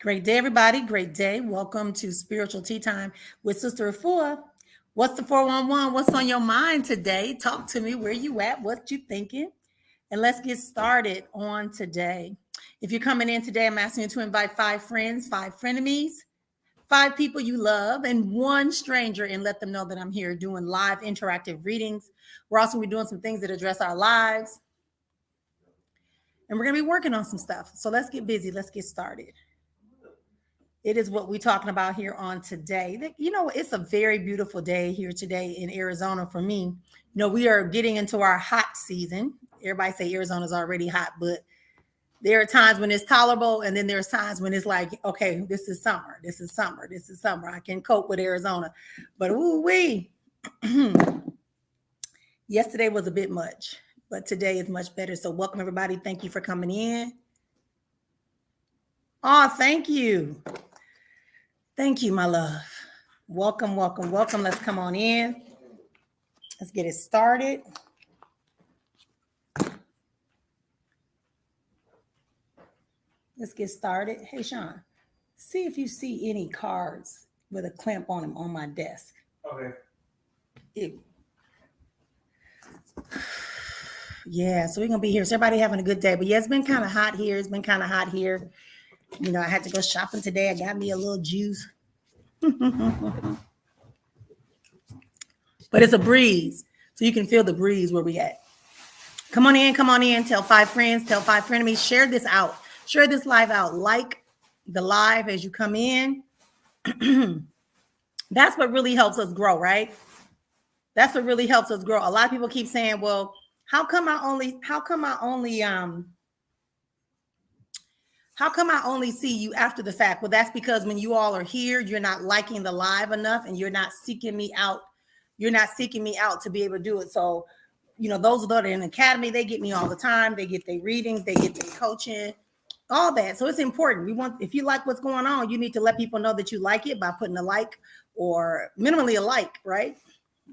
Great day, everybody. Great day. Welcome to Spiritual Tea Time with Sister Efua. What's the 411? What's on your mind today? Talk to me. Where you at? What you thinking? And let's get started on today. If you're coming in today, I'm asking you to invite 5 friends, 5 frenemies, 5 people you love, and 1 stranger, and let them know that I'm here doing live interactive readings. We're also going to be doing some things that address our lives. And we're going to be working on some stuff. So let's get busy. Let's get started. It is what we're talking about here on today. You know, it's a very beautiful day here today in Arizona for me. You know, we are getting into our hot season. Everybody say Arizona's already hot, but there are times when it's tolerable, and then there's times when it's like, okay, this is summer. This is summer. This is summer. I can cope with Arizona. But ooh-wee. Yesterday was a bit much, but today is much better. So welcome, everybody. Thank you for coming in. Oh, thank you. Thank you, my love. Welcome, welcome, welcome. Let's come on in. Let's get it started. Let's get started. Hey, Sean, see if you see any cards with a clamp on them on my desk. Okay. Yeah, so we're going to be here. So everybody having a good day. But yeah, it's been kind of hot here. It's been kind of hot here. You know, I had to go shopping today. I got me a little juice. But it's a breeze. So you can feel the breeze where we at. Come on in, come on in. Tell 5 friends, tell 5 frenemies. Share this out. Share this live out. Like the live as you come in. That's what really helps us grow, right? That's what really helps us grow. A lot of people keep saying, well, how come I only see you after the fact? Well, that's because when you all are here, you're not liking the live enough, and you're not seeking me out. You're not seeking me out to be able to do it. So, you know, those that are in the academy, they get me all the time. They get their readings, they get their coaching, all that. So it's important. If you like what's going on, you need to let people know that you like it by putting a like, or minimally a like, right?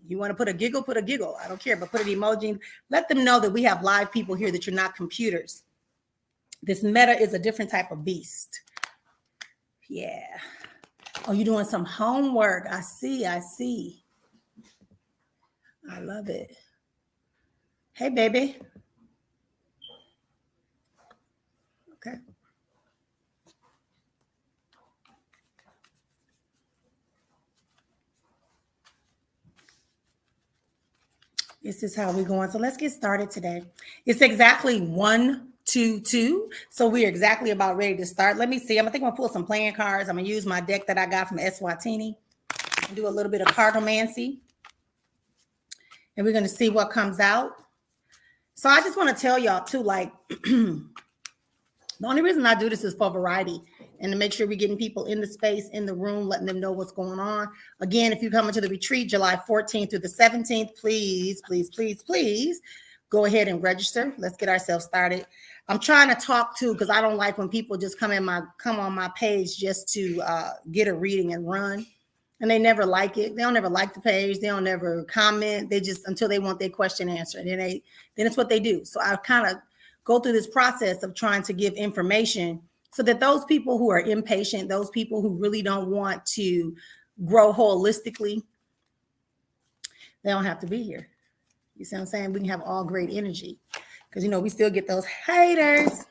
You want to put a giggle, put a giggle. I don't care, but put an emoji. Let them know that we have live people here, that you're not computers. This meta is a different type of beast. Yeah. Oh, you're doing some homework. I see. I love it. Hey, baby. Okay. This is how we're going. So let's get started today. It's exactly 1:22. So we're exactly about ready to start. Let me see. I think I'm going to pull some playing cards. I'm going to use my deck that I got from Eswatini and do a little bit of cartomancy. And we're going to see what comes out. So I just want to tell y'all too, like, the only reason I do this is for variety and to make sure we're getting people in the space, in the room, letting them know what's going on. Again, if you come into the retreat, July 14th through the 17th, please, please, please, please go ahead and register. Let's get ourselves started. I'm trying to talk too, because I don't like when people just come on my page just to get a reading and run. And they never like it. They don't ever like the page. They don't ever comment. They just, until they want their question answered. Then it's what they do. So I kind of go through this process of trying to give information so that those people who are impatient, those people who really don't want to grow holistically, they don't have to be here. You see what I'm saying? We can have all great energy because, you know, we still get those haters.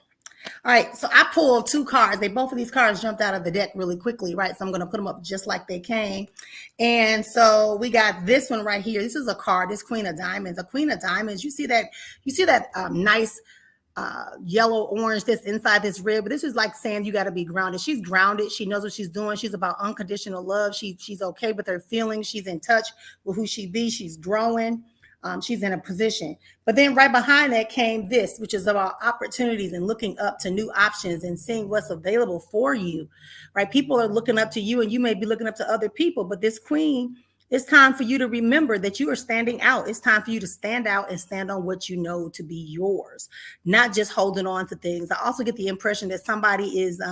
All right, so I pulled 2 cards. Both of these cards jumped out of the deck really quickly, right? So I'm going to put them up just like they came. And so we got this one right here. This is a card, this Queen of Diamonds. A Queen of Diamonds, you see that nice yellow orange that's inside this rib. But this is like saying you got to be grounded. She's grounded. She knows what she's doing. She's about unconditional love. She's okay with her feelings. She's in touch with who she be. She's growing. She's in a position. But then right behind that came this, which is about opportunities and looking up to new options and seeing what's available for you, right? People are looking up to you, and you may be looking up to other people. But this Queen, it's time for you to remember that you are standing out. It's time for you to stand out and stand on what you know to be yours, not just holding on to things. I also get the impression that somebody is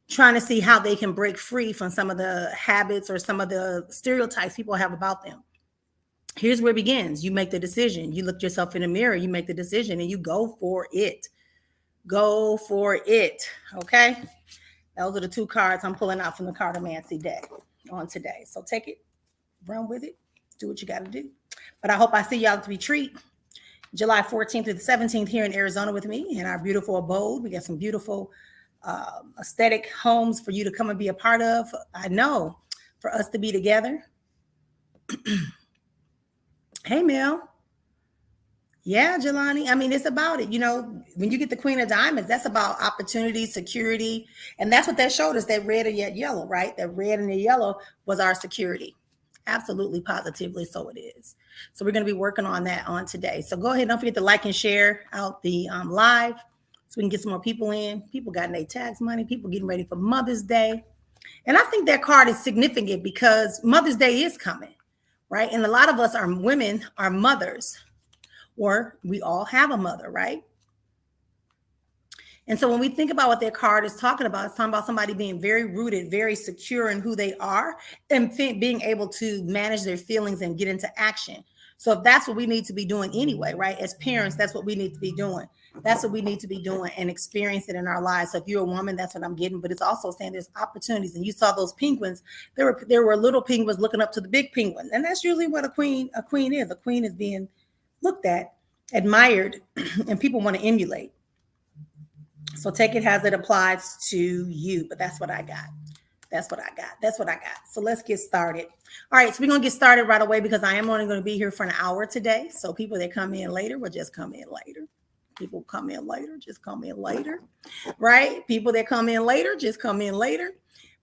trying to see how they can break free from some of the habits or some of the stereotypes people have about them. Here's where it begins. You make the decision. You look yourself in the mirror, you make the decision, and you go for it. Go for it. Okay. Those are the two cards I'm pulling out from the Cartomancy deck on today. So take it, run with it, do what you got to do. But I hope I see y'all to be treat July 14th through the 17th here in Arizona with me in our beautiful abode. We got some beautiful aesthetic homes for you to come and be a part of. I know for us to be together. Hey, Mel. Yeah, Jelani. I mean, it's about it. You know, when you get the Queen of Diamonds, that's about opportunity, security. And that's what that showed us, that red and yet yellow, right? That red and the yellow was our security. Absolutely, positively, so it is. So we're going to be working on that on today. So go ahead. Don't forget to like and share out the live so we can get some more people in. People got their tax money. People getting ready for Mother's Day. And I think that card is significant because Mother's Day is coming, right? And a lot of us are women, are mothers, or we all have a mother, right? And so when we think about what that card is talking about, it's talking about somebody being very rooted, very secure in who they are, and being able to manage their feelings and get into action. So if that's what we need to be doing anyway, right? As parents, that's what we need to be doing. That's what we need to be doing and experience it in our lives. So if you're a woman, that's what I'm getting. But it's also saying there's opportunities. And you saw those penguins. There were little penguins looking up to the big penguin. And that's usually what a queen is. A queen is being looked at, admired, and people want to emulate. So take it as it applies to you. But that's what I got. That's what I got. So let's get started. All right. So we're going to get started right away because I am only going to be here for an hour today. So people that come in later will just come in later. People come in later, just come in later. Right? People that come in later, just come in later.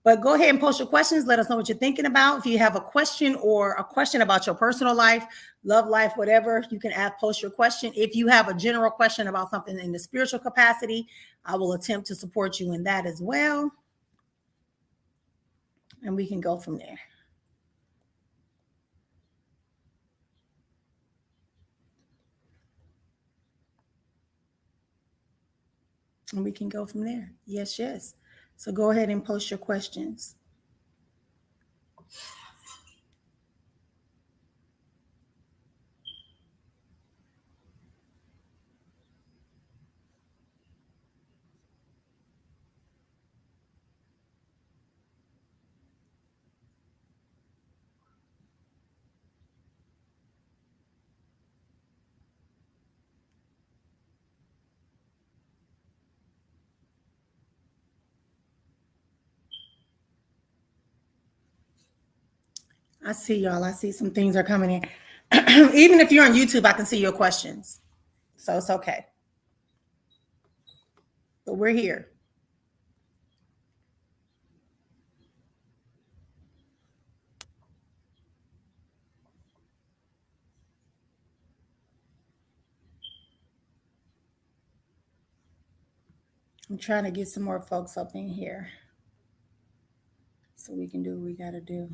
But go ahead and post your questions. Let us know what you're thinking about. If you have a question or a question about your personal life, love life, whatever, you can post your question. If you have a general question about something in the spiritual capacity, I will attempt to support you in that as well. And we can go from there. And we can go from there. Yes, yes. So go ahead and post your questions. I see y'all. I see some things are coming in. Even if you're on YouTube, I can see your questions. So it's okay. But we're here. I'm trying to get some more folks up in here so we can do what we got to do.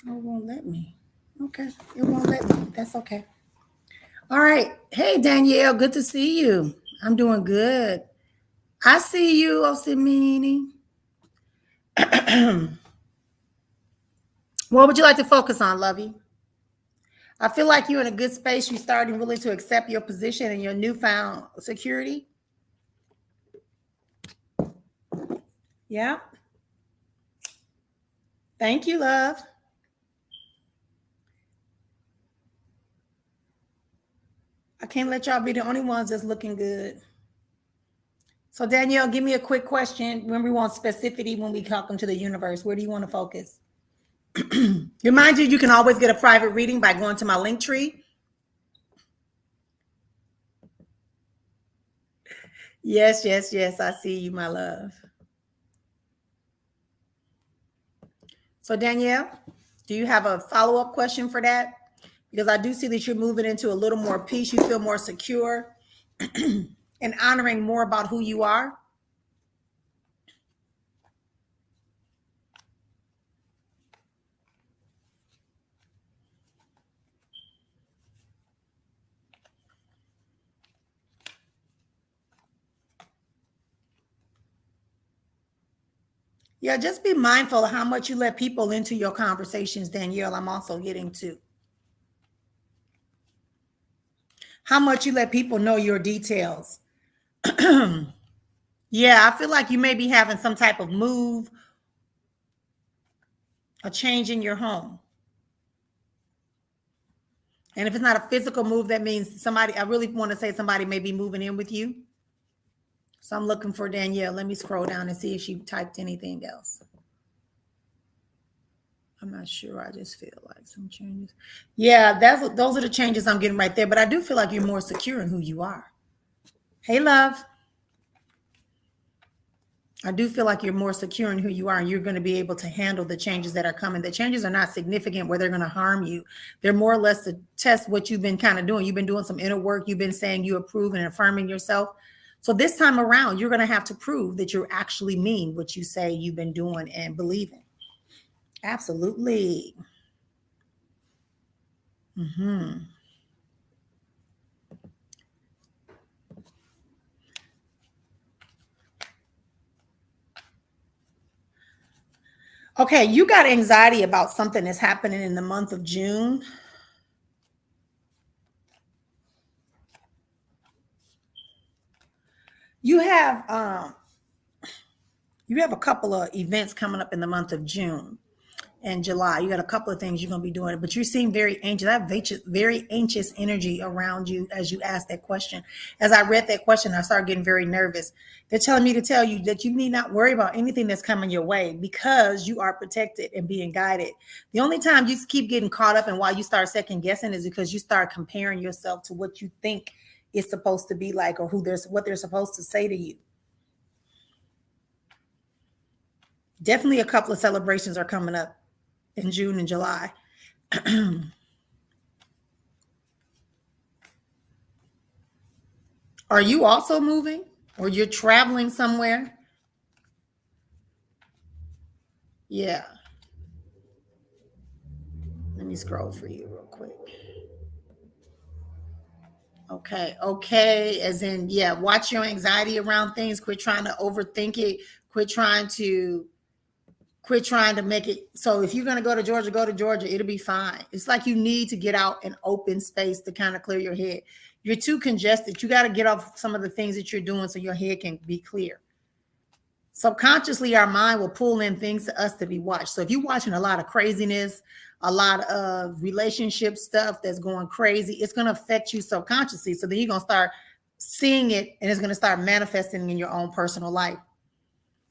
Oh, it won't let me. Okay. It won't let me. That's okay. All right. Hey, Danielle. Good to see you. I'm doing good. I see you, Osimini. What would you like to focus on, Lovey? I feel like you're in a good space. You're starting really to accept your position and your newfound security. Yeah. Thank you, love. I can't let y'all be the only ones that's looking good. So Danielle, give me a quick question. When we want specificity, when we talk to the universe, where do you want to focus? Remind you, you can always get a private reading by going to my Linktree. Yes, yes, yes. I see you, my love. So Danielle, do you have a follow-up question for that? Because I do see that you're moving into a little more peace. You feel more secure and honoring more about who you are. Yeah, just be mindful of how much you let people into your conversations, Danielle. I'm also getting to. How much you let people know your details. Yeah, I feel like you may be having some type of move, a change in your home. And if it's not a physical move, that means somebody, I really want to say somebody may be moving in with you. So I'm looking for Danielle. Let me scroll down and see if she typed anything else. I'm not sure. I just feel like some changes. Yeah, those are the changes I'm getting right there. But I do feel like you're more secure in who you are. Hey, love. I do feel like you're more secure in who you are, and you're going to be able to handle the changes that are coming. The changes are not significant where they're going to harm you. They're more or less to test what you've been kind of doing. You've been doing some inner work. You've been saying you approve and affirming yourself. So this time around, you're going to have to prove that you actually mean what you say you've been doing and believing. Absolutely. Mm-hmm. Okay, you got anxiety about something that's happening in the month of June. You have a couple of events coming up in the month of June and July. You got a couple of things you're going to be doing, but you seem very anxious. I have very anxious energy around you as you ask that question. As I read that question, I started getting very nervous. They're telling me to tell you that you need not worry about anything that's coming your way because you are protected and being guided. The only time you keep getting caught up and why you start second guessing is because you start comparing yourself to what you think it's supposed to be like or what they're supposed to say to you. Definitely a couple of celebrations are coming up in June and July. Are you also moving or you're traveling somewhere? Yeah. Let me scroll for you real quick. Okay. As in, yeah, watch your anxiety around things. Quit trying to overthink it. Quit trying to make it. So if you're going to go to Georgia, go to Georgia. It'll be fine. It's like you need to get out and open space to kind of clear your head. You're too congested. You got to get off some of the things that you're doing so your head can be clear. Subconsciously, our mind will pull in things to us to be watched. So if you're watching a lot of craziness, a lot of relationship stuff that's going crazy, it's going to affect you subconsciously. So then you're going to start seeing it and it's going to start manifesting in your own personal life.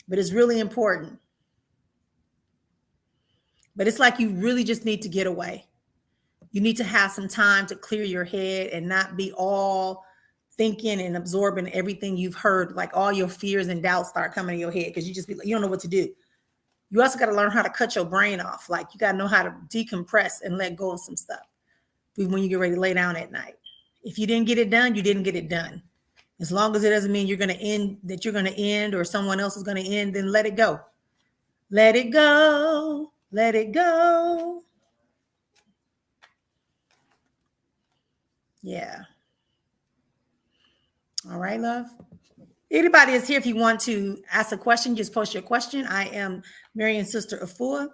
But it's really important. But it's like you really just need to get away. You need to have some time to clear your head and not be all thinking and absorbing everything you've heard, like all your fears and doubts start coming in your head because you don't know what to do. You also got to learn how to cut your brain off. Like you got to know how to decompress and let go of some stuff when you get ready to lay down at night. If you didn't get it done, you didn't get it done. As long as it doesn't mean you're going to end or someone else is going to end, then let it go. Let it go. Let it go. Yeah. All right, love. Anybody is here if you want to ask a question, just post your question. I am Marian's sister Efua,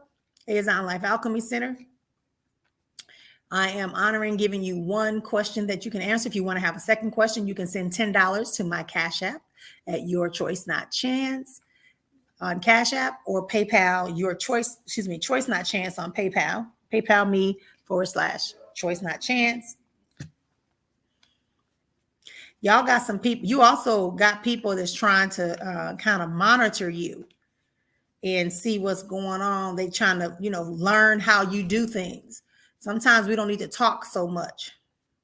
Azon Life Alchemy Center. I am honoring giving you one question that you can answer. If you want to have a second question, you can send $10 to my Cash App at Yourchoicenotchance on Cash App or PayPal, Choice Not Chance on PayPal. PayPal me /Choice Not Chance. Y'all got some people. You also got people that's trying to kind of monitor you and see what's going on. They trying to, learn how you do things. Sometimes we don't need to talk so much.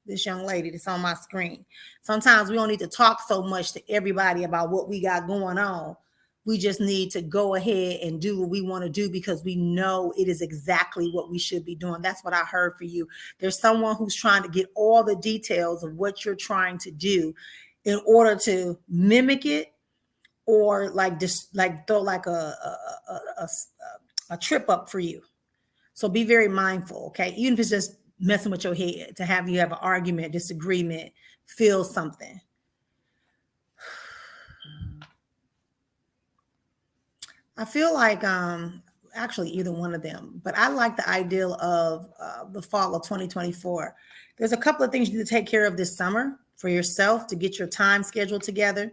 This young lady that's on my screen. Sometimes we don't need to talk so much to everybody about what we got going on. We just need to go ahead and do what we want to do because we know it is exactly what we should be doing. That's what I heard for you. There's someone who's trying to get all the details of what you're trying to do in order to mimic it or throw like a trip up for you. So be very mindful, okay? Even if it's just messing with your head to have you have an argument, disagreement, feel something. I feel like actually either one of them, but I like the ideal of the fall of 2024. There's a couple of things you need to take care of this summer for yourself to get your time scheduled together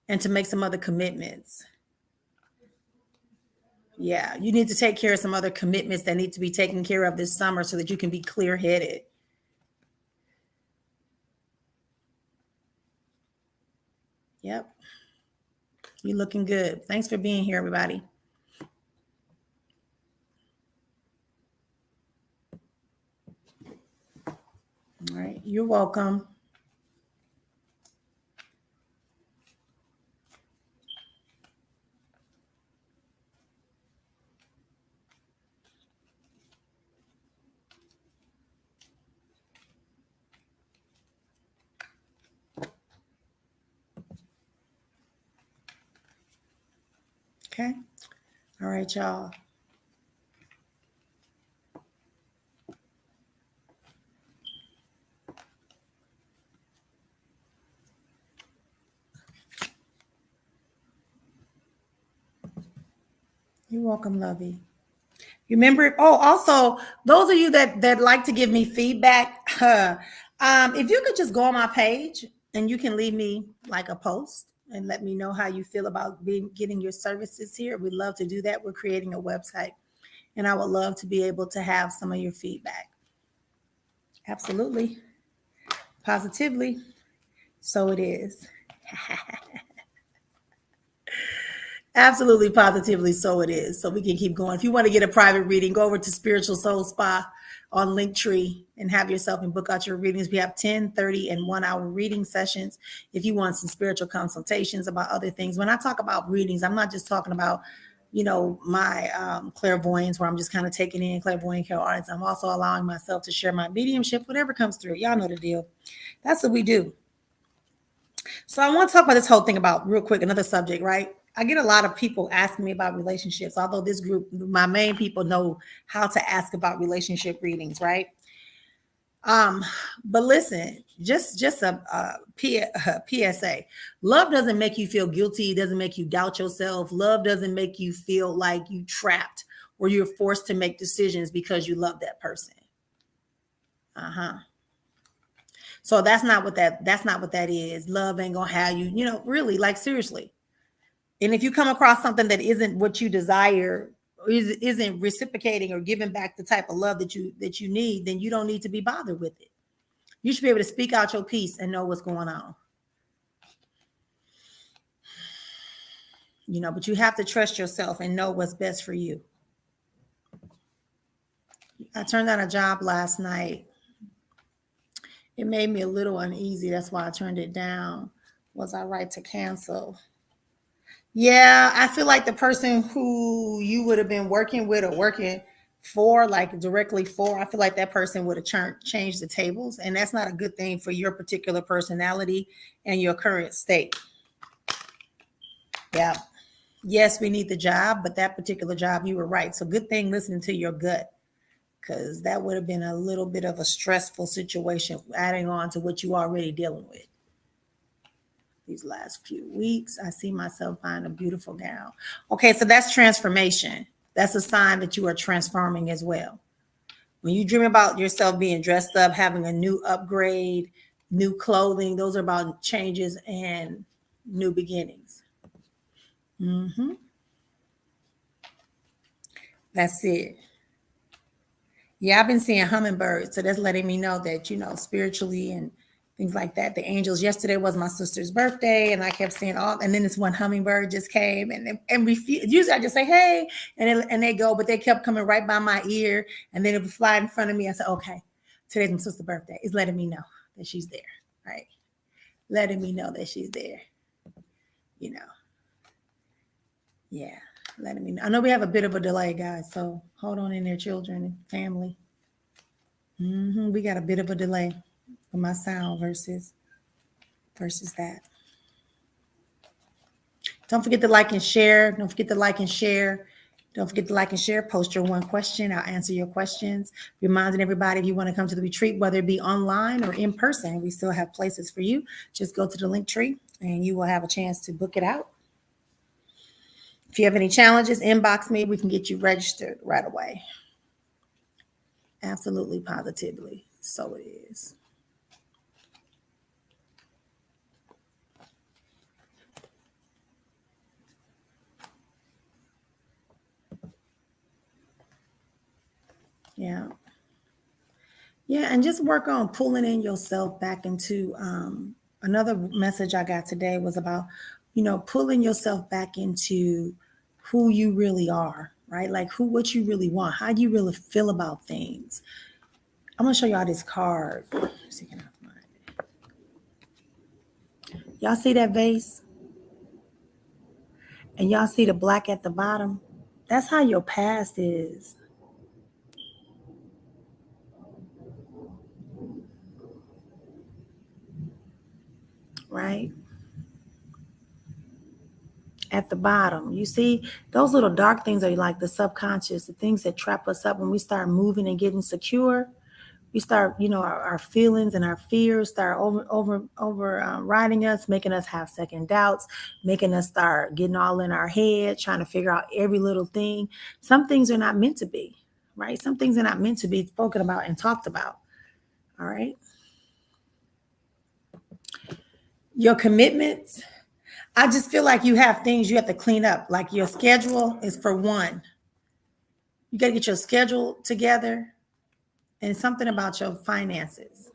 and to make some other commitments. Yeah, you need to take care of some other commitments that need to be taken care of this summer so that you can be clear-headed. Yep. You're looking good. Thanks for being here, everybody. All right. You're welcome. Okay. All right, y'all. You're welcome, Lovey. Remember, also, those of you that like to give me feedback, if you could just go on my page and you can leave me like a post and let me know how you feel about getting your services here. We'd love to do that. We're creating a website, and I would love to be able to have some of your feedback. Absolutely. Positively. So it is. Absolutely, positively, so it is. So we can keep going. If you want to get a private reading, go over to Spiritual Soul Spa on Linktree and have yourself and book out your readings. We have 10, 30, and 1 hour reading sessions. If you want some spiritual consultations about other things, when I talk about readings, I'm not just talking about, my clairvoyance where I'm just kind of taking in clairvoyant clairaudience. I'm also allowing myself to share my mediumship, whatever comes through. Y'all know the deal. That's what we do. So I want to talk about this whole thing about real quick, another subject, right? I get a lot of people asking me about relationships, although this group, my main people know how to ask about relationship readings, right? But listen, just a PSA. Love doesn't make you feel guilty. It doesn't make you doubt yourself. Love doesn't make you feel like you trapped or you're forced to make decisions because you love that person. So that's not what that is. Love ain't gonna have you, really, like, seriously. And if you come across something that isn't what you desire, or isn't reciprocating or giving back the type of love that you need, then you don't need to be bothered with it. You should be able to speak out your piece and know what's going on. But you have to trust yourself and know what's best for you. I turned down a job last night. It made me a little uneasy. That's why I turned it down. Was I right to cancel? Yeah, I feel like the person who you would have been working with or working for, like directly for, I feel like that person would have changed the tables. And that's not a good thing for your particular personality and your current state. Yeah. Yes, we need the job, but that particular job, you were right. So good thing listening to your gut, because that would have been a little bit of a stressful situation adding on to what you already dealing with. These last few weeks, I see myself buying a beautiful gown. Okay, so that's transformation. That's a sign that you are transforming as well. When you dream about yourself being dressed up, having a new upgrade, new clothing, those are about changes and new beginnings. That's it. Yeah, I've been seeing hummingbirds. So that's letting me know that, spiritually and things like that. The angels, yesterday was my sister's birthday, and I kept seeing and then this one hummingbird just came and refused. Usually I just say, hey, and they go, but they kept coming right by my ear, and then it would fly in front of me. I said, okay, today's my sister's birthday. It's letting me know that she's there, right? Letting me know that she's there, Yeah, letting me know. I know we have a bit of a delay, guys, so hold on in there, children and family. We got a bit of a delay with my sound versus that. Don't forget to like and share. Don't forget to like and share. Post your one question. I'll answer your questions. Reminding everybody, if you want to come to the retreat, whether it be online or in person, we still have places for you. Just go to the Linktree and you will have a chance to book it out. If you have any challenges, inbox me. We can get you registered right away. Absolutely, positively. So it is. Yeah. Yeah, and just work on pulling in yourself back into another message I got today was about, pulling yourself back into who you really are, right? Like what you really want, how you really feel about things. I'm gonna show y'all this card. See, can I find it? Y'all see that vase? And y'all see the black at the bottom? That's how your past is. Right? At the bottom, you see those little dark things are like the subconscious, the things that trap us up when we start moving and getting secure. We start, our feelings and our fears start riding us, making us have second doubts, making us start getting all in our head, trying to figure out every little thing. Some things are not meant to be, right? Some things are not meant to be spoken about and talked about. All right. Your commitments. I just feel like you have things you have to clean up. Like your schedule is for one. You got to get your schedule together and something about your finances.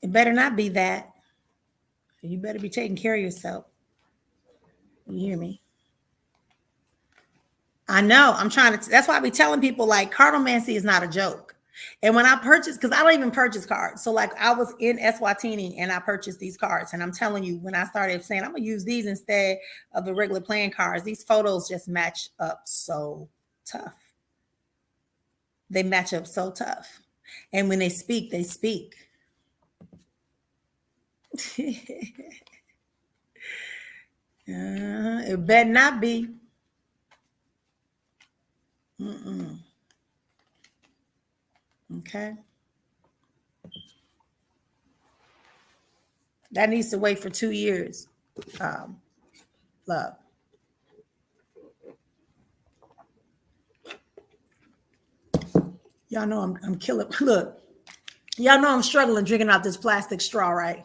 It better not be that. You better be taking care of yourself. You hear me? I know. I'm trying to. That's why I be telling people like cardomancy is not a joke. And when I purchased, because I don't even purchase cards. So like I was in Eswatini and I purchased these cards. And I'm telling you, when I started saying I'm gonna use these instead of the regular playing cards, these photos just match up so tough. They match up so tough. And when they speak, they speak. It better not be. Okay. That needs to wait for 2 years. Love. Y'all know I'm killing. Look, y'all know I'm struggling drinking out this plastic straw, right?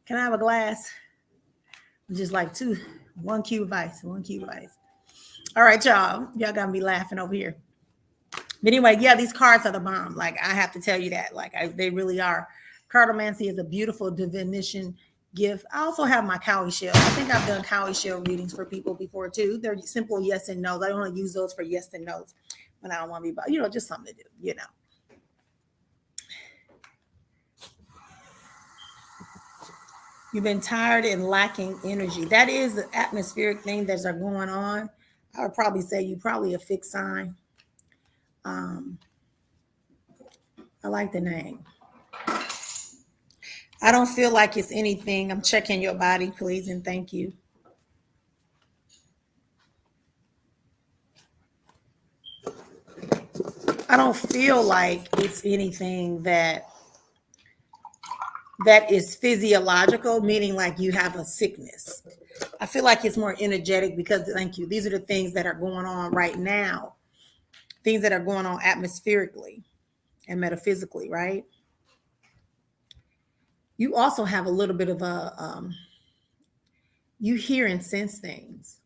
Can I have a glass? Just like one cube of ice. All right, y'all. Y'all got me laughing over here. But anyway, yeah, these cards are the bomb. Like I have to tell you that. They really are. Cardomancy is a beautiful divination gift. I also have my Cowie shell. I think I've done Cowie shell readings for people before too. They're simple yes and no's. I only use those for yes and no's when I don't want to be, just something to do, You've been tired and lacking energy. That is the atmospheric thing that's going on. I would probably say you probably a fixed sign. I like the name. I don't feel like it's anything. I'm checking your body, please, and thank you. I don't feel like it's anything that is physiological, meaning like you have a sickness. I feel like it's more energetic because, thank you, these are the things that are going on right now, things that are going on atmospherically and metaphysically, right? You also have a little bit of you hear and sense things.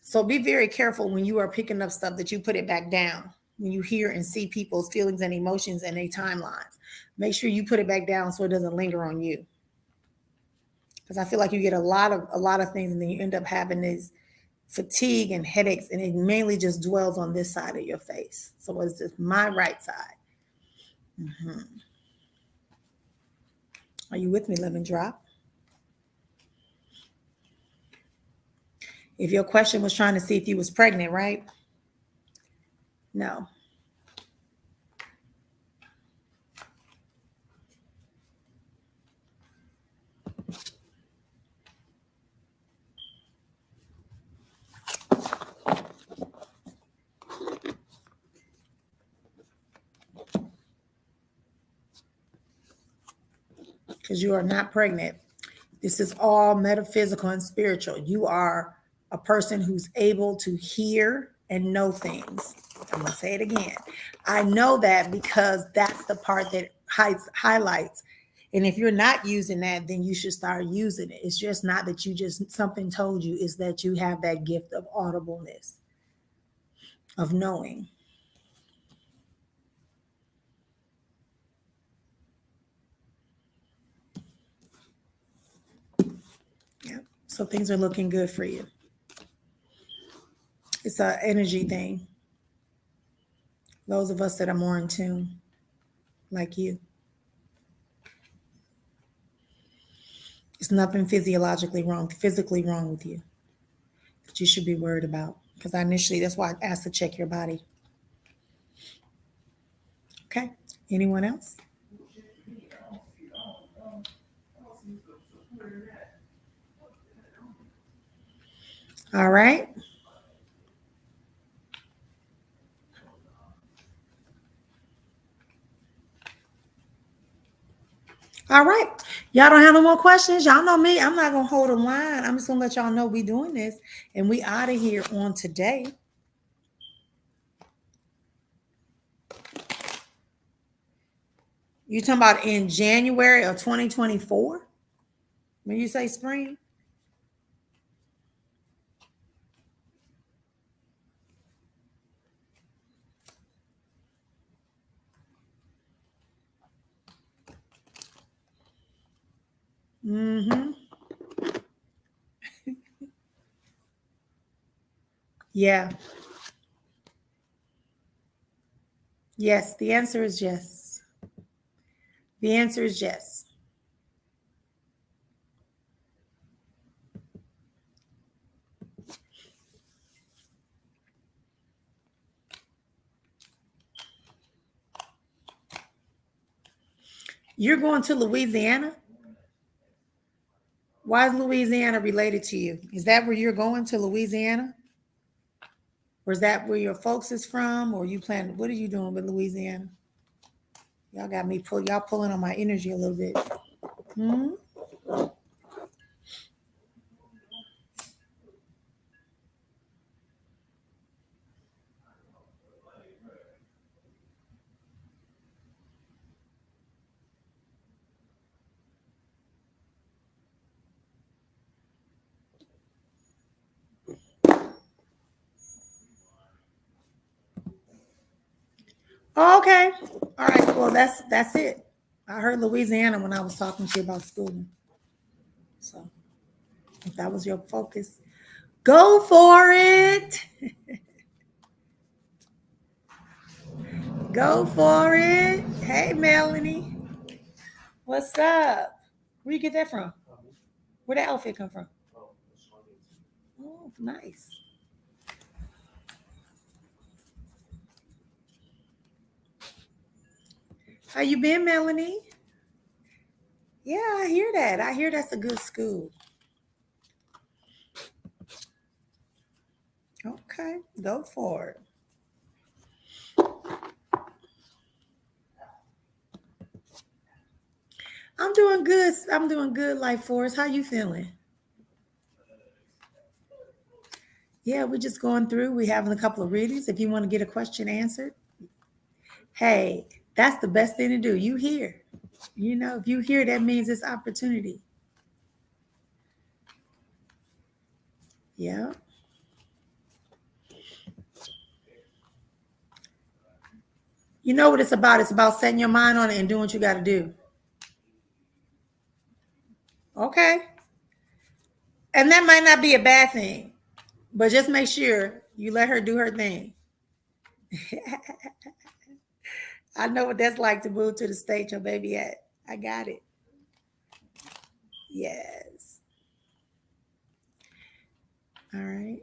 So be very careful when you are picking up stuff that you put it back down. When you hear and see people's feelings and emotions and their timelines, make sure you put it back down so it doesn't linger on you. Because I feel like you get a lot of things and then you end up having this fatigue and headaches, and it mainly just dwells on this side of your face. So it's just my right side. Mm-hmm. Are you with me, Living Drop? If your question was trying to see if you was pregnant, right? No. Because you are not pregnant. This is all metaphysical and spiritual. You are a person who's able to hear and know things. I'm going to say it again. I know that because that's the part that highlights. And if you're not using that, then you should start using it. It's just not that you just, something told you, is that you have that gift of audibleness, of knowing. Yeah. So things are looking good for you. It's an energy thing. Those of us that are more in tune, like you. It's nothing physically wrong with you that you should be worried about. Because that's why I asked to check your body. Okay. Anyone else? All right. All right. Y'all don't have no more questions. Y'all know me. I'm not going to hold a line. I'm just going to let y'all know we doing this. And we out of here on today. You talking about in January of 2024? When you say spring? Mm-hmm. Yeah. Yes. The answer is yes. The answer is yes. You're going to Louisiana? Why is Louisiana related to you? Is that where you're going, to Louisiana? Or is that where your folks is from? Or you plan, what are you doing with Louisiana? Y'all got me y'all pulling on my energy a little bit. Hmm? Oh, okay. All right. Well, that's it. I heard Louisiana when I was talking to you about schooling. So if that was your focus, go for it. Go for it. Hey, Melanie. What's up? Where you get that from? Where that outfit come from? Oh, nice. How you been, Melanie? Yeah, I hear that. I hear that's a good school. Okay, go for it. I'm doing good. I'm doing good, Life Force. How you feeling? Yeah, we're just going through. We're having a couple of readings. If you want to get a question answered, hey, that's the best thing to do. You hear. You know, if you hear, that means it's opportunity. Yeah. You know what it's about? It's about setting your mind on it and doing what you got to do. Okay. And that might not be a bad thing, but just make sure you let her do her thing. I know what that's like to move to the state your baby at. I got it. Yes. All right.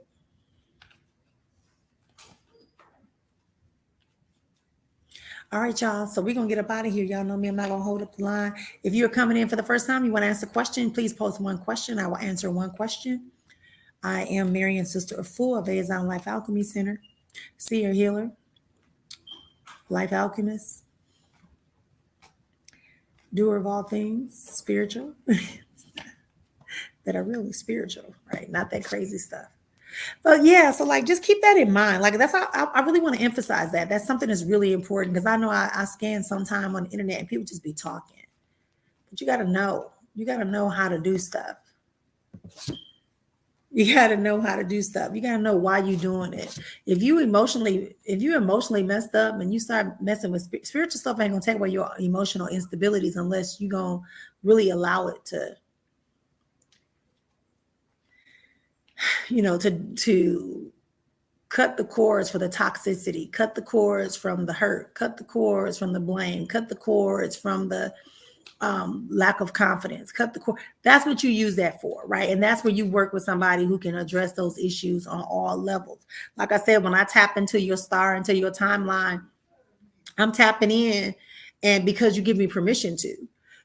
All right, y'all. So we're going to get up out of here. Y'all know me. I'm not going to hold up the line. If you're coming in for the first time, you want to ask a question, please post one question. I will answer one question. I am Mary and Sister Efua of Azon Life Alchemy Center, Seer Healer, Life Alchemist, doer of all things spiritual that are really spiritual, right? Not that crazy stuff. But yeah, so like just keep that in mind. Like that's how I really want to emphasize that. That's something that's really important because I know I scan sometime on the internet and people just be talking. But you got to know. You got to know how to do stuff. You got to know how to do stuff. You got to know why you're doing it. If you emotionally messed up and you start messing with spiritual stuff, ain't gonna take away your emotional instabilities unless you gonna really allow it to, to cut the cords for the toxicity, cut the cords from the hurt, cut the cords from the blame, cut the cords from the lack of confidence, cut the cord. That's what you use that for, right? And that's where you work with somebody who can address those issues on all levels. Like I said, when I tap into your star, into your timeline, I'm tapping in, and because you give me permission to.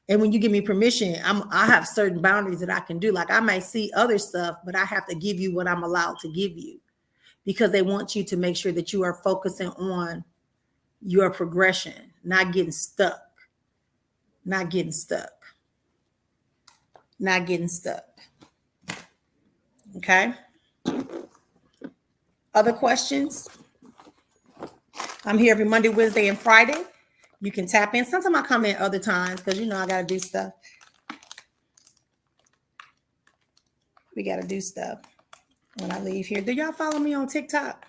And when you give me permission, I have certain boundaries that I can do. Like I might see other stuff, but I have to give you what I'm allowed to give you because they want you to make sure that you are focusing on your progression, not getting stuck. Not getting stuck. Not getting stuck. Okay. Other questions? I'm here every Monday, Wednesday, and Friday. You can tap in. Sometimes I come in other times because I got to do stuff. We got to do stuff when I leave here. Do y'all follow me on TikTok?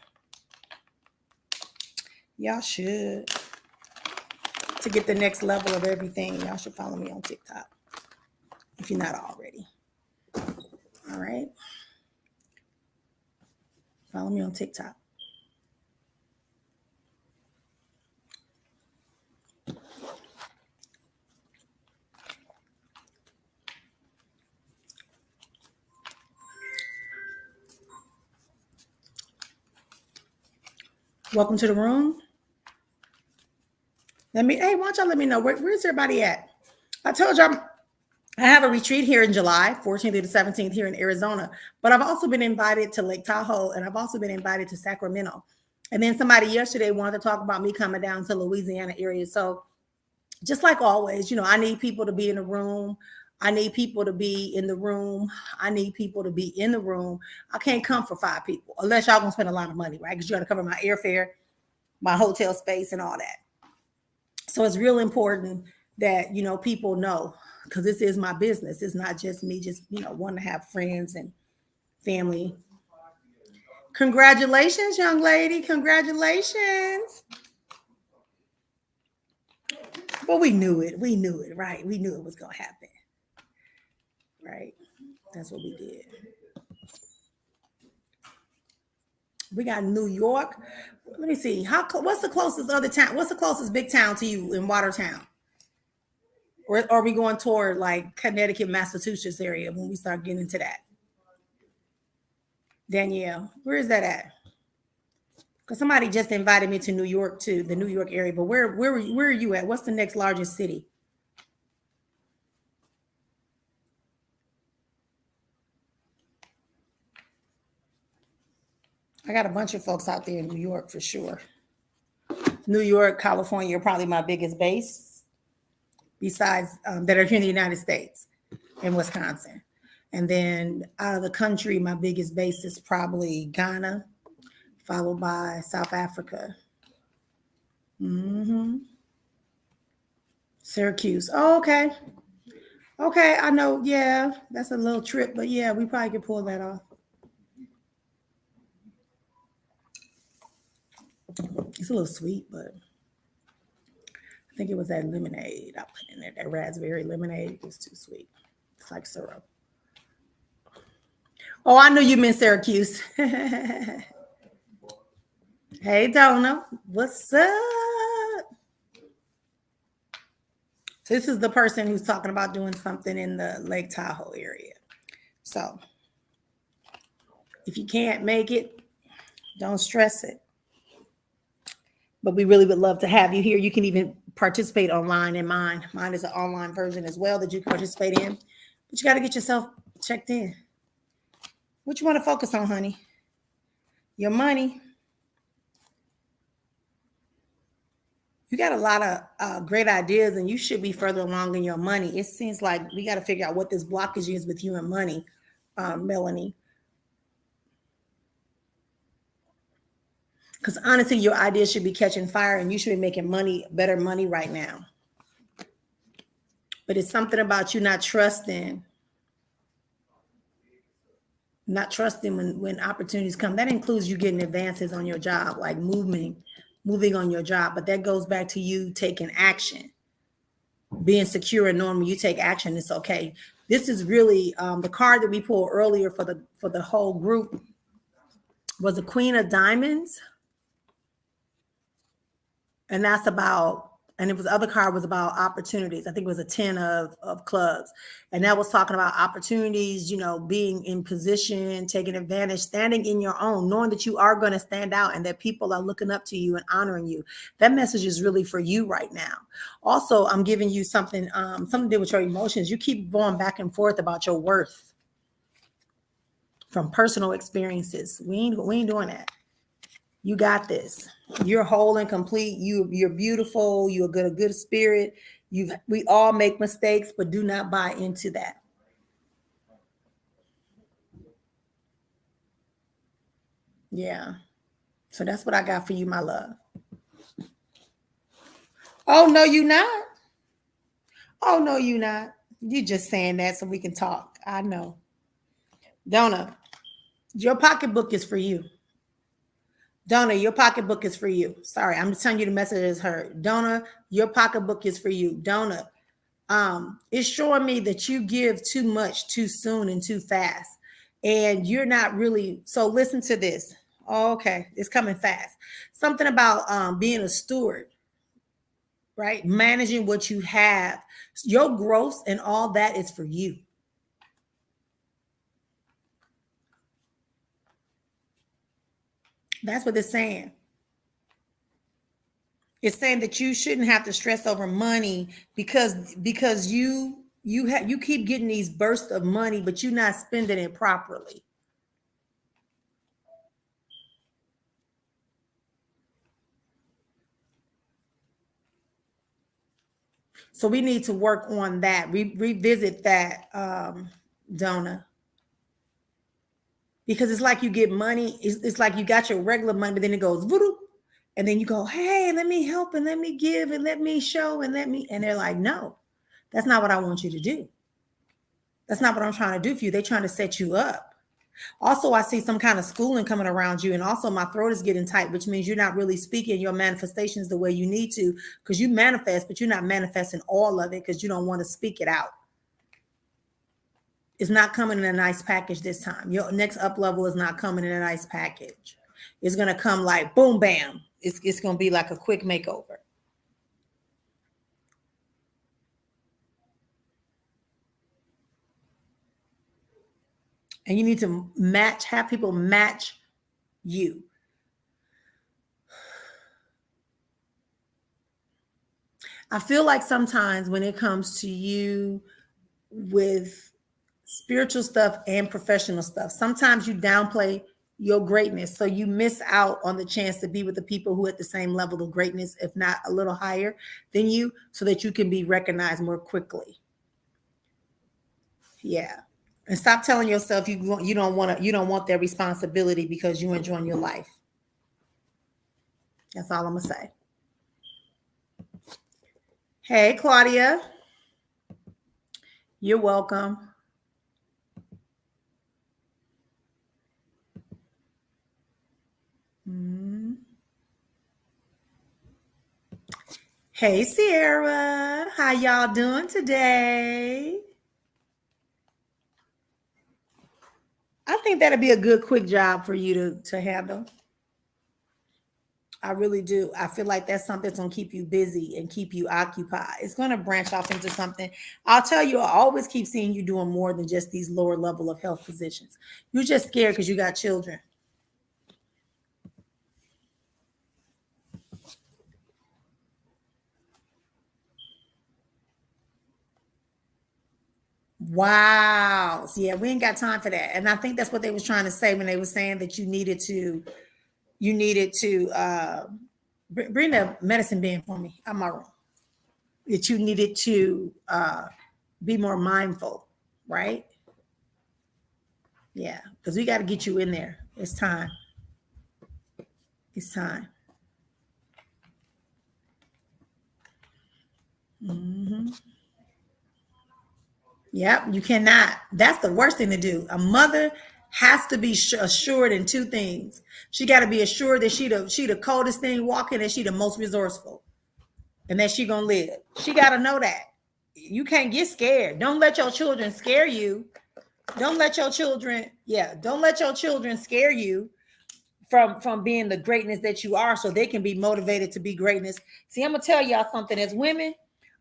Y'all should. To get the next level of everything, y'all should follow me on TikTok if you're not already. All right. Follow me on TikTok. Welcome to the room. Why don't y'all let me know where's everybody at? I told y'all I have a retreat here in July, 14th to the 17th here in Arizona, but I've also been invited to Lake Tahoe and I've also been invited to Sacramento. And then somebody yesterday wanted to talk about me coming down to Louisiana area. So just like always, I need people to be in the room. I need people to be in the room. I need people to be in the room. I can't come for 5 people unless y'all gonna spend a lot of money, right? Because you got to cover my airfare, my hotel space, and all that. So it's real important that, people know, because this is my business. It's not just me, wanting to have friends and family. Congratulations, young lady. Congratulations. But we knew it, right? We knew it was going to happen, right? That's what we did. We got New York. Let me see. What's the closest other town? What's the closest big town to you in Watertown? Or are we going toward like Connecticut, Massachusetts area when we start getting into that? Danielle, where is that at? Because somebody just invited me to New York too, the New York area. But where are you at? What's the next largest city? I got a bunch of folks out there in New York for sure. New York, California are probably my biggest base, besides that are here in the United States, and Wisconsin. And then out of the country, my biggest base is probably Ghana, followed by South Africa. Syracuse. Oh, okay. Okay, I know. Yeah, that's a little trip, but yeah, we probably could pull that off. It's a little sweet, but I think it was that lemonade I put in there. That raspberry lemonade was too sweet. It's like syrup. Oh, I knew you meant Syracuse. Hey, Donna. What's up? This is the person who's talking about doing something in the Lake Tahoe area. So if you can't make it, don't stress it. But we really would love to have you here. You can even participate online in mine. Mine is an online version as well that you can participate in. But you got to get yourself checked in. What you want to focus on, honey? Your money. You got a lot of great ideas, and you should be further along in your money. It seems like we got to figure out what this blockage is with you and money, Melanie. Because honestly, your ideas should be catching fire and you should be making money, better money right now. But it's something about you not trusting when opportunities come. That includes you getting advances on your job, like moving on your job. But that goes back to you taking action, being secure and knowing when you take action, it's okay. This is really the card that we pulled earlier for the whole group was the Queen of Diamonds. And that's about, and it was the other card was about opportunities. I think it was a 10 of clubs. And that was talking about opportunities, you know, being in position, taking advantage, standing in your own, knowing that you are going to stand out and that people are looking up to you and honoring you. That message is really for you right now. Also, I'm giving you something to do with your emotions. You keep going back and forth about your worth from personal experiences. We ain't doing that. You got this. You're whole and complete. You're beautiful. You're a good spirit. We all make mistakes, but do not buy into that. Yeah. So that's what I got for you, my love. Oh, no, you not. Oh, no, you not. You just saying that so we can talk. I know. Donna, your pocketbook is for you. Donna, your pocketbook is for you. Sorry, I'm just telling you the message is heard. Donna, your pocketbook is for you. Donna, it's showing me that you give too much too soon and too fast. And you're not really, so listen to this. Oh, okay, it's coming fast. Something about being a steward, right? Managing what you have. Your growth and all that is for you. That's what it's saying. It's saying that you shouldn't have to stress over money because you keep getting these bursts of money, but you're not spending it properly. So we need to work on that. Revisit that, Donna. Because it's like you get money. It's like you got your regular money, but then it goes voodoo. And then you go, hey, let me help and let me give and let me show and and they're like, no, that's not what I want you to do. That's not what I'm trying to do for you. They're trying to set you up. Also, I see some kind of schooling coming around you. And also my throat is getting tight, which means you're not really speaking your manifestations the way you need to, because you manifest, but you're not manifesting all of it because you don't want to speak it out. It's not coming in a nice package this time. Your next up level is not coming in a nice package. It's going to come like boom, bam. It's going to be like a quick makeover. And you need to have people match you. I feel like sometimes when it comes to you with spiritual stuff and professional stuff, sometimes you downplay your greatness. So you miss out on the chance to be with the people who are at the same level of greatness, if not a little higher than you, so that you can be recognized more quickly. Yeah. And stop telling yourself you don't want their responsibility because you enjoying your life. That's all I'm gonna say. Hey, Claudia. You're welcome. Hey, Sierra. How y'all doing today? I think that'd be a good quick job for you to handle. I really do. I feel like that's something that's going to keep you busy and keep you occupied. It's going to branch off into something. I'll tell you, I always keep seeing you doing more than just these lower level of health positions. You're just scared because you got children. Wow. So yeah, we ain't got time for that. And I think that's what they was trying to say when they were saying that you needed to bring the medicine bin for me. I'm my room. That you needed to be more mindful, right? Yeah, because we got to get you in there. It's time. It's time. Mm-hmm. Yep, you cannot. That's the worst thing to do. A mother has to be assured in two things. She got to be assured that she the coldest thing walking, and she the most resourceful, and that she gonna live. She got to know that. You can't get scared. Don't let your children scare you. Don't let your children, don't let your children scare you from being the greatness that you are, so they can be motivated to be greatness. See, I'm gonna tell y'all something. As women,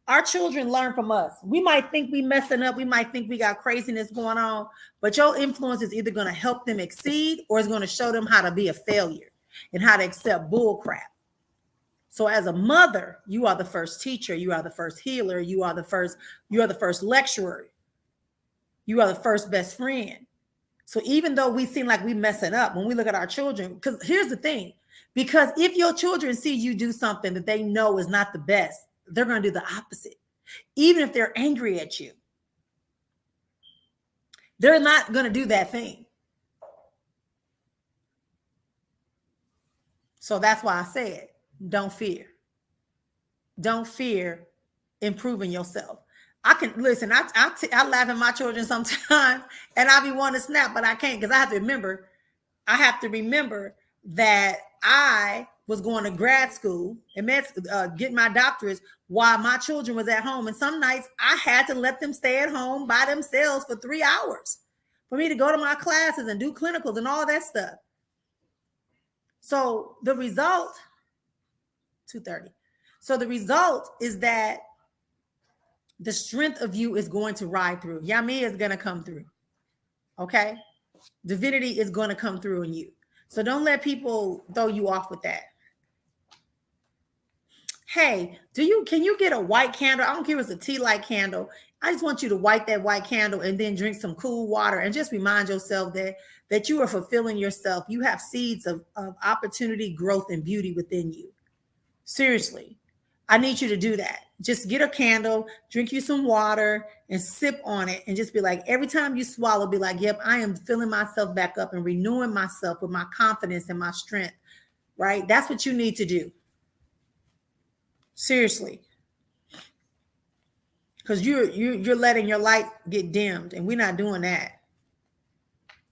our children learn from us. We might think we messing up, we might think we got craziness going on, but your influence is either going to help them exceed, or it's going to show them how to be a failure and how to accept bull crap. So as a mother, you are the first teacher, you are the first healer, you are the first lecturer, you are the first best friend. So even though we seem like we messing up when we look at our children, because here's the thing, because if your children see you do something that they know is not the best, they're going to do the opposite. Even if they're angry at you, they're not going to do that thing. So that's why I said, don't fear. Don't fear improving yourself. I can listen. I laugh at my children sometimes, and I be wanting to snap, but I can't, because I have to remember that I was going to grad school and getting my doctorates while my children was at home. And some nights I had to let them stay at home by themselves for 3 hours for me to go to my classes and do clinicals and all that stuff. So the result, 2:30. So the result is that the strength of you is going to ride through. Yami is going to come through. Okay? Divinity is going to come through in you. So don't let people throw you off with that. Hey, can you get a white candle? I don't care if it's a tea light candle. I just want you to light that white candle and then drink some cool water and just remind yourself that you are fulfilling yourself. You have seeds of opportunity, growth, and beauty within you. Seriously, I need you to do that. Just get a candle, drink you some water, and sip on it, and just be like, every time you swallow, be like, yep, I am filling myself back up and renewing myself with my confidence and my strength, right? That's what you need to do. Seriously. Because you're letting your light get dimmed, and we're not doing that.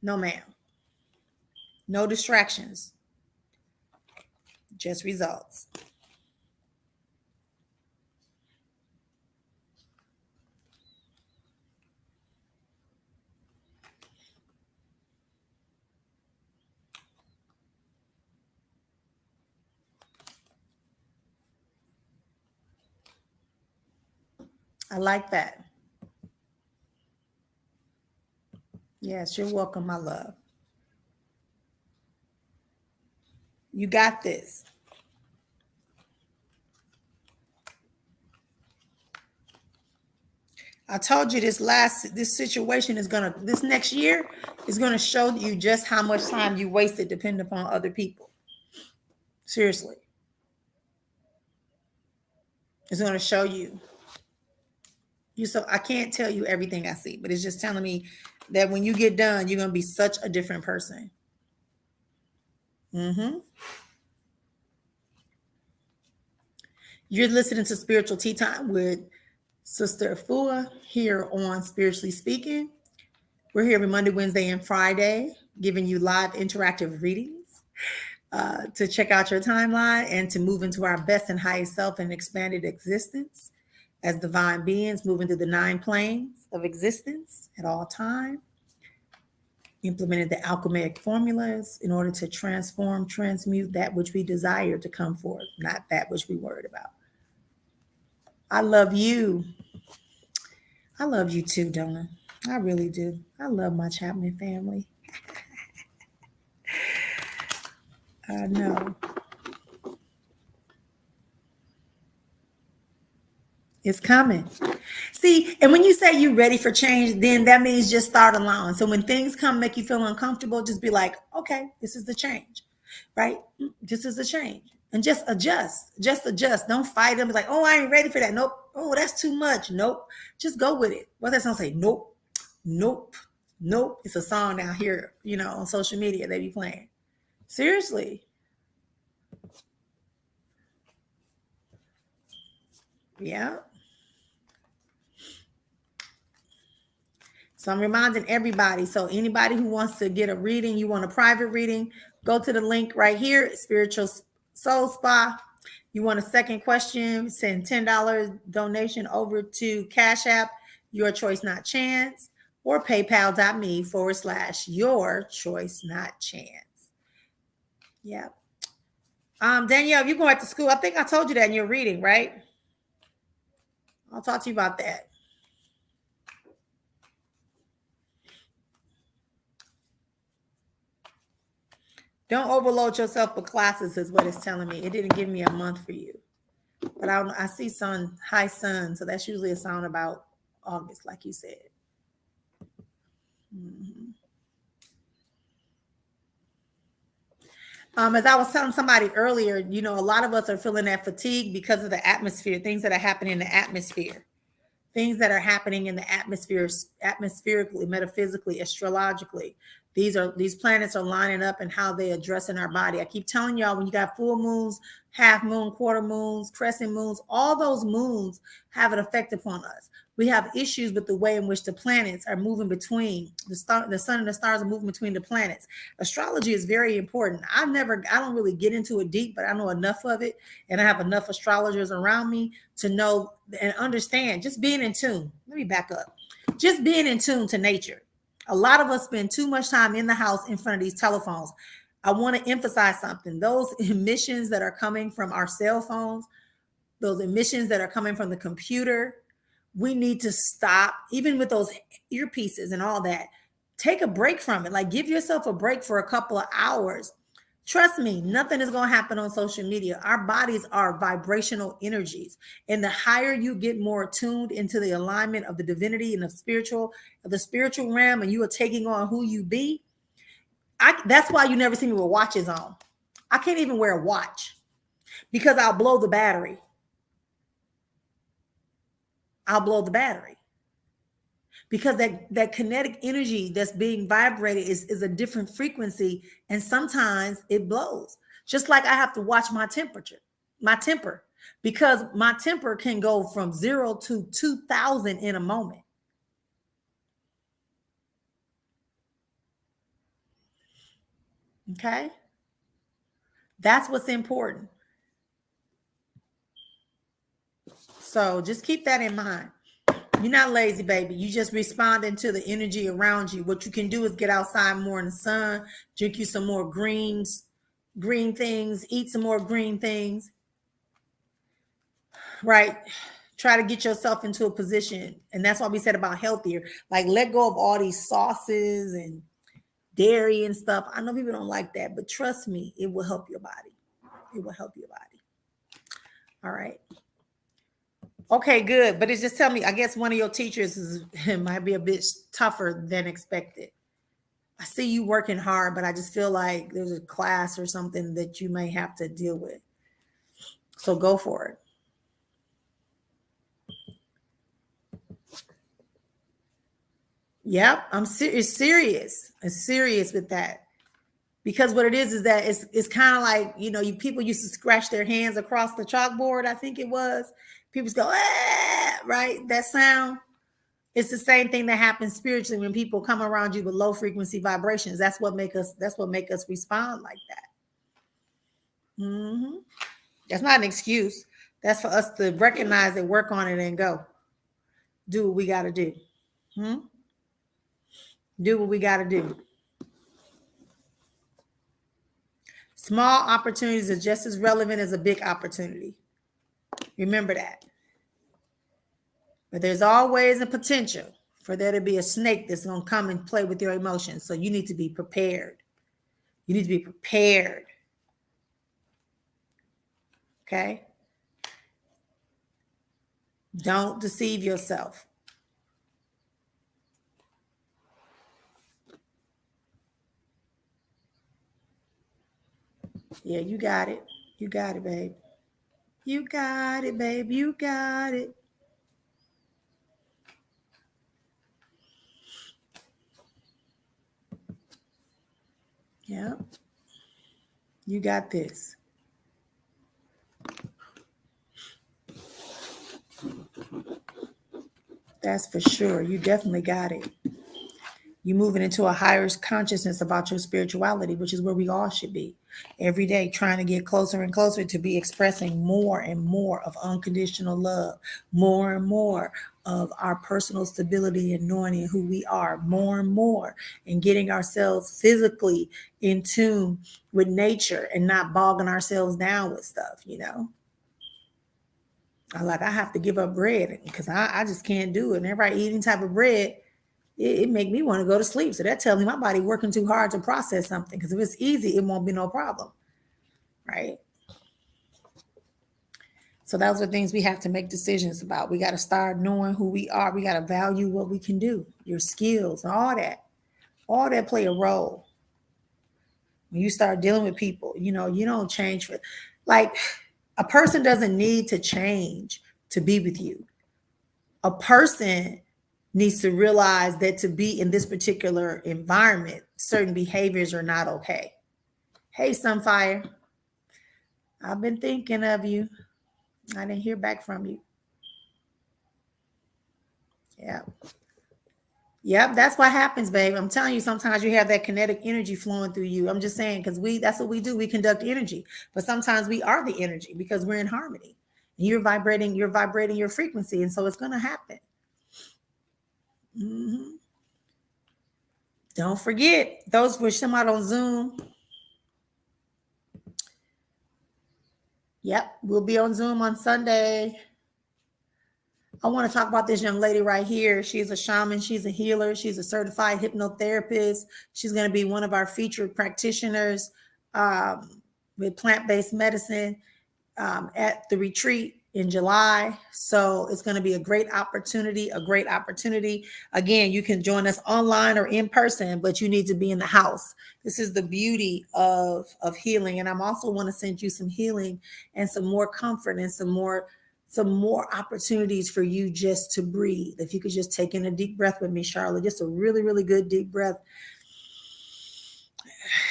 No, ma'am. No distractions. Just results. I like that. Yes, you're welcome, my love. You got this. I told you this situation this next year is gonna show you just how much time you wasted depending upon other people. Seriously. It's gonna show you. So I can't tell you everything I see, but it's just telling me that when you get done, you're gonna be such a different person. Mm-hmm. You're listening to Spiritual Tea Time with Sister Efua here on Spiritually Speaking. We're here every Monday, Wednesday, and Friday, giving you live interactive readings to check out your timeline and to move into our best and highest self and expanded existence as divine beings, moving through the 9 planes of existence at all time, implementing the alchemic formulas in order to transmute that which we desire to come forth, not that which we worried about. I love you. I love you too, Donna. I really do. I love my Chapman family. I know. It's coming. See, and when you say you're ready for change, then that means just start allowing. So when things come, make you feel uncomfortable, just be like, okay, this is the change, right? This is the change. And just adjust. Just adjust. Don't fight them. Be like, oh, I ain't ready for that. Nope. Oh, that's too much. Nope. Just go with it. What that song say? Nope. Nope. Nope. It's a song down here, on social media they be playing. Seriously. Yeah. So I'm reminding everybody. So anybody who wants to get a reading, you want a private reading, go to the link right here, Spiritual Soul Spa. You want a second question, send $10 donation over to Cash App, Your Choice Not Chance, or paypal.me/Your Choice Not Chance. Yeah. Danielle, you're going to school. I think I told you that in your reading, right? I'll talk to you about that. Don't overload yourself with classes is what it's telling me. It didn't give me a month for you. But I see sun, high sun. So that's usually a sign about August, like you said. Mm-hmm. As I was telling somebody earlier, a lot of us are feeling that fatigue because of the atmosphere, things that are happening in the atmosphere. Things that are happening in the atmosphere, atmospherically, metaphysically, astrologically. These planets are lining up and how they address in our body. I keep telling y'all, when you got full moons, half moon, quarter moons, crescent moons, all those moons have an effect upon us. We have issues with the way in which the planets are moving between the sun and the stars are moving between the planets. Astrology is very important. I don't really get into it deep, but I know enough of it, and I have enough astrologers around me to know and understand. Just being in tune. Let me back up. Just being in tune to nature. A lot of us spend too much time in the house in front of these telephones. I want to emphasize something. Those emissions that are coming from our cell phones, those emissions that are coming from the computer, we need to stop. Even with those earpieces and all that, take a break from it. Like, give yourself a break for a couple of hours. Trust me, nothing is going to happen on social media. Our bodies are vibrational energies. And the higher you get more tuned into the alignment of the divinity and the spiritual realm, and you are taking on who you be, that's why you never see me with watches on. I can't even wear a watch because I'll blow the battery. Because that kinetic energy that's being vibrated is a different frequency, and sometimes it blows. Just like I have to watch my temper, because my temper can go from 0 to 2,000 in a moment. Okay? That's what's important. So just keep that in mind. You're not lazy, baby. You just responding to the energy around you. What you can do is get outside more in the sun, drink you some more green things, eat some more green things, right? Try to get yourself into a position. And that's why we said about healthier. Like, let go of all these sauces and dairy and stuff. I know people don't like that, but trust me, it will help your body. It will help your body. All right. Okay, good. But it's just tell me, I guess one of your teachers might be a bit tougher than expected. I see you working hard, but I just feel like there's a class or something that you may have to deal with. So go for it. Yep, I'm serious. I'm serious with that. Because what it is that it's kind of like, you people used to scratch their hands across the chalkboard, I think it was. People go, ah, right? That sound. It's the same thing that happens spiritually when people come around you with low frequency vibrations. That's what make us respond like that. Mm-hmm. That's not an excuse. That's for us to recognize it, work on it, and go. Do what we got to do. Do what we got to do. Small opportunities are just as relevant as a big opportunity. Remember that. But there's always a potential for there to be a snake that's going to come and play with your emotions. So you need to be prepared. You need to be prepared. Okay? Don't deceive yourself. Yeah, you got it. You got it, babe. You got it, babe. You got it. Yeah. You got this. That's for sure. You definitely got it. You're moving into a higher consciousness about your spirituality, which is where we all should be every day, trying to get closer and closer to be expressing more and more of unconditional love, more and more of our personal stability and knowing who we are, more and more, and getting ourselves physically in tune with nature and not bogging ourselves down with stuff, you know. I have to give up bread because I just can't do it. And everybody eating type of bread, it make me want to go to sleep. So that tells me my body working too hard to process something. Because if it's easy, it won't be no problem, right? So those are things we have to make decisions about. We got to start knowing who we are. We got to value what we can do, your skills, all that. All that play a role. When you start dealing with people, you know, you don't change for, like, a person doesn't need to change to be with you. A person needs to realize that to be in this particular environment, certain behaviors are not okay. Hey, Sunfire, I've been thinking of you. I didn't hear back from you. Yeah. Yep, that's what happens, babe. I'm telling you, sometimes you have that kinetic energy flowing through you. I'm just saying, because that's what we do. We conduct energy. But sometimes we are the energy because we're in harmony. And you're vibrating your frequency. And so it's going to happen. Mm-hmm. Don't forget, those were somebody on Zoom. Yep, we'll be on Zoom on Sunday. I want to talk about this young lady right here. She's a shaman. She's a healer. She's a certified hypnotherapist. She's going to be one of our featured practitioners with plant-based medicine at the retreat in July. So it's going to be a great opportunity, Again, you can join us online or in person, but you need to be in the house. This is the beauty of healing. And I'm also want to send you some healing and some more comfort and some more opportunities for you just to breathe. If you could just take in a deep breath with me, Charlotte, just a really, really good deep breath.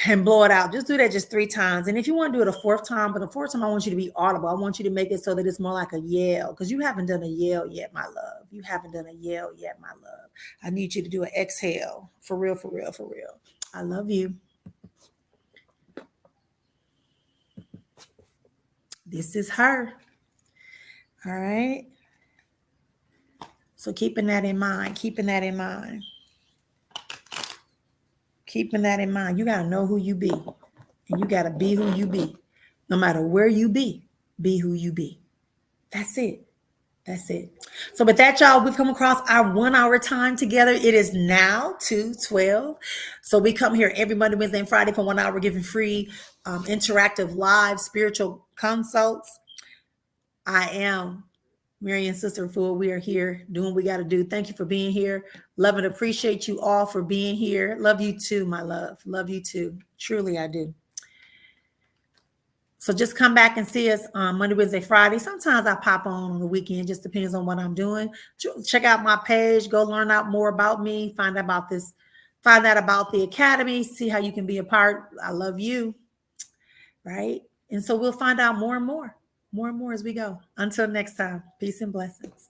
And blow it out. Just do that just 3 times. And if you want to do it a 4th time, but the 4th time, I want you to be audible. I want you to make it so that it's more like a yell, because you haven't done a yell yet, my love. You haven't done a yell yet, my love. I need you to do an exhale. For real, for real, for real. I love you. This is her. All right. So keeping that in mind. You got to know who you be. And you got to be who you be. No matter where you be who you be. That's it. So with that, y'all, we've come across our 1 hour time together. It is now 2:12. So we come here every Monday, Wednesday, and Friday for 1 hour, giving free interactive live spiritual consults. I am Miriam, Sister Efua. We are here doing what we got to do. Thank you for being here. Love and appreciate you all for being here. Love you too, my love. Love you too. Truly, I do. So just come back and see us on Monday, Wednesday, Friday. Sometimes I pop on the weekend. Just depends on what I'm doing. Check out my page. Go learn out more about me. Find out about the academy. See how you can be a part. I love you. Right? And so we'll find out more and more as we go. Until next time, peace and blessings.